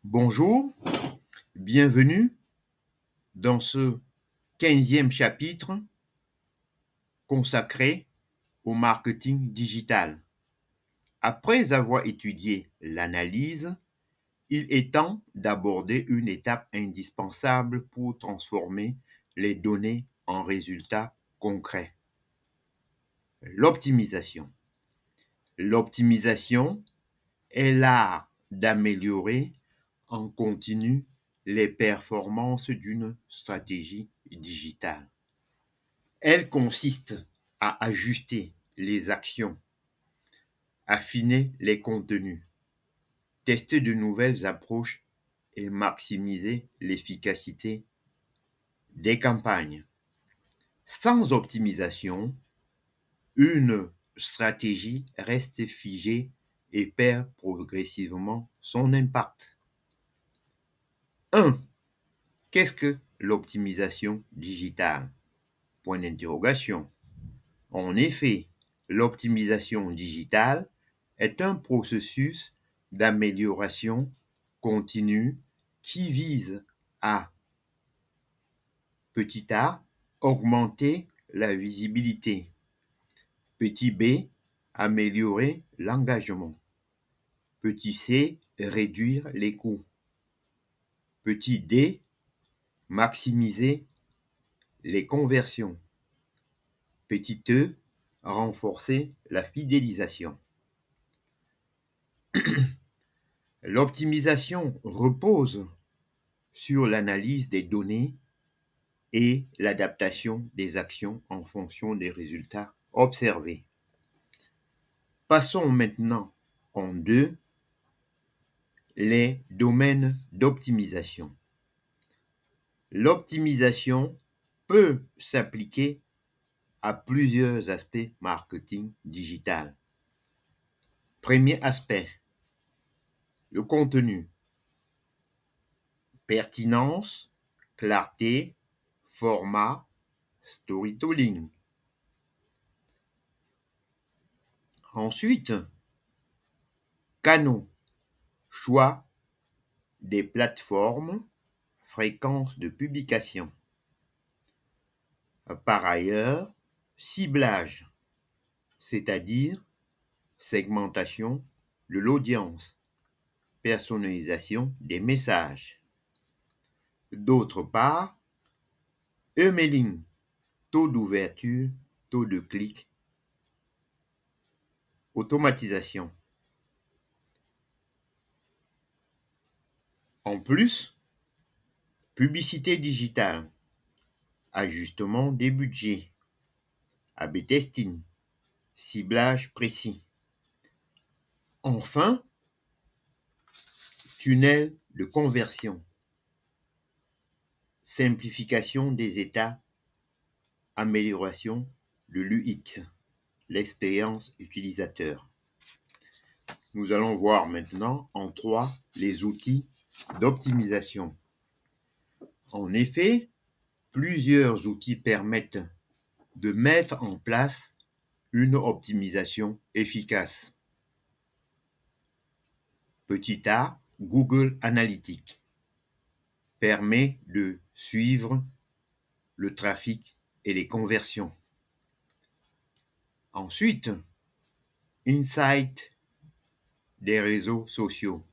Bonjour, bienvenue dans ce 15e chapitre consacré au marketing digital. Après avoir étudié l'analyse, il est temps d'aborder une étape indispensable pour transformer les données en résultats concrets. L'optimisation. L'optimisation est l'art d'améliorer en continu les performances d'une stratégie digitale. Elle consiste à ajuster les actions, affiner les contenus, tester de nouvelles approches et maximiser l'efficacité des campagnes. Sans optimisation, une stratégie reste figée et perd progressivement son impact. 1. Qu'est-ce que l'optimisation digitale? Point d'interrogation. En effet, l'optimisation digitale est un processus d'amélioration continue qui vise à, petit a, augmenter la visibilité, petit b, améliorer l'engagement, petit c, réduire les coûts, petit d, maximiser les conversions, petit e, renforcer la fidélisation. L'optimisation repose sur l'analyse des données et l'adaptation des actions en fonction des résultats observés. Passons maintenant en deux les domaines d'optimisation. L'optimisation peut s'appliquer à plusieurs aspects marketing digital. Premier aspect, le contenu. Pertinence, clarté, format, storytelling. Ensuite, canaux, choix des plateformes, fréquence de publication. Par ailleurs, ciblage, c'est-à-dire segmentation de l'audience, personnalisation des messages. D'autre part, emailing, taux d'ouverture, taux de clic, automatisation. En plus, publicité digitale, ajustement des budgets, A/B testing, ciblage précis. Enfin, tunnel de conversion, simplification des états, amélioration de l'UX, l'expérience utilisateur. Nous allons voir maintenant en 3 les outils d'optimisation. En effet, plusieurs outils permettent de mettre en place une optimisation efficace. Petit a, Google Analytics permet de suivre le trafic et les conversions. Ensuite, Insight des réseaux sociaux,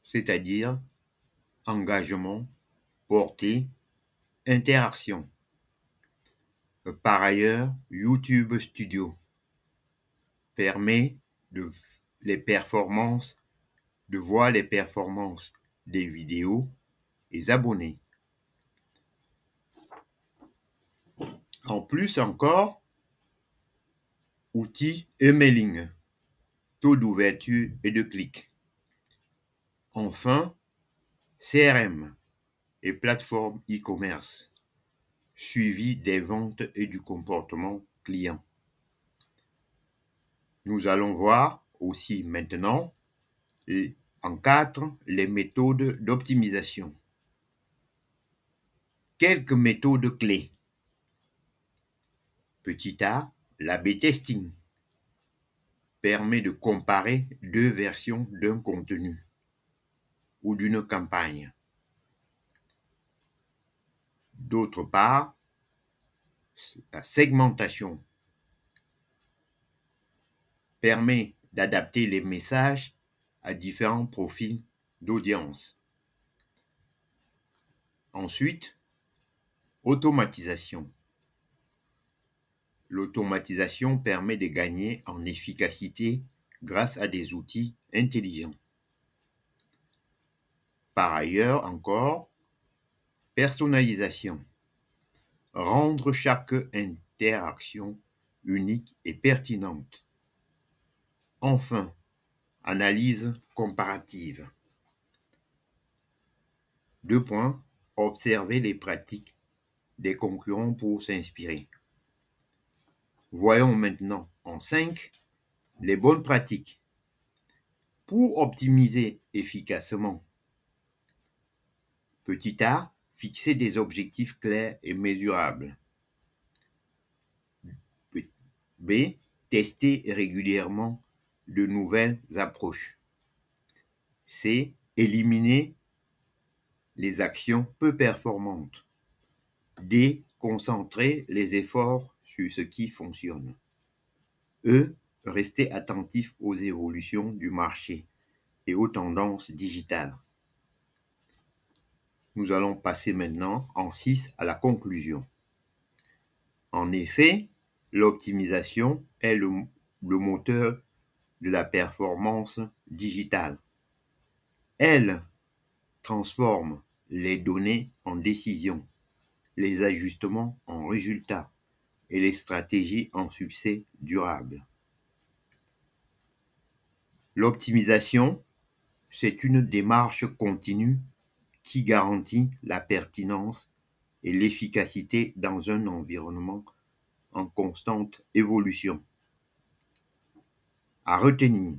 c'est-à-dire engagement, portée, interaction. Par ailleurs, YouTube Studio permet de voir les performances des vidéos et des abonnés. En plus encore, outils emailing, taux d'ouverture et de clic. Enfin, CRM et plateforme e-commerce, suivi des ventes et du comportement client. Nous allons voir aussi maintenant en 4 les méthodes d'optimisation. Quelques méthodes clés. Petit a, l'A/B testing permet de comparer 2 versions d'un contenu. ou d'une campagne. D'autre part, la segmentation permet d'adapter les messages à différents profils d'audience. Ensuite, automatisation. L'automatisation permet de gagner en efficacité grâce à des outils intelligents. Par ailleurs encore, personnalisation. Rendre chaque interaction unique et pertinente. Enfin, analyse comparative. 2 points. Observer les pratiques des concurrents pour s'inspirer. Voyons maintenant en 5 les bonnes pratiques. Pour optimiser efficacement. Petit a, fixer des objectifs clairs et mesurables. B, tester régulièrement de nouvelles approches. C, éliminer les actions peu performantes. D, concentrer les efforts sur ce qui fonctionne. E, rester attentif aux évolutions du marché et aux tendances digitales. Nous allons passer maintenant en 6 à la conclusion. En effet, l'optimisation est le moteur de la performance digitale. Elle transforme les données en décisions, les ajustements en résultats et les stratégies en succès durable. L'optimisation, c'est une démarche continue qui garantit la pertinence et l'efficacité dans un environnement en constante évolution. À retenir,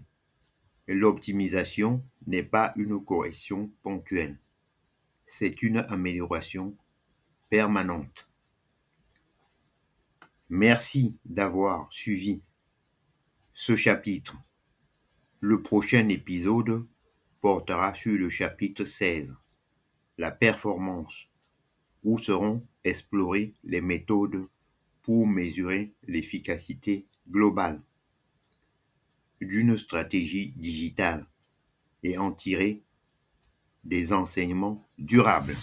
l'optimisation n'est pas une correction ponctuelle, c'est une amélioration permanente. Merci d'avoir suivi ce chapitre. Le prochain épisode portera sur le chapitre 16, la performance, où seront explorées les méthodes pour mesurer l'efficacité globale d'une stratégie digitale et en tirer des enseignements durables.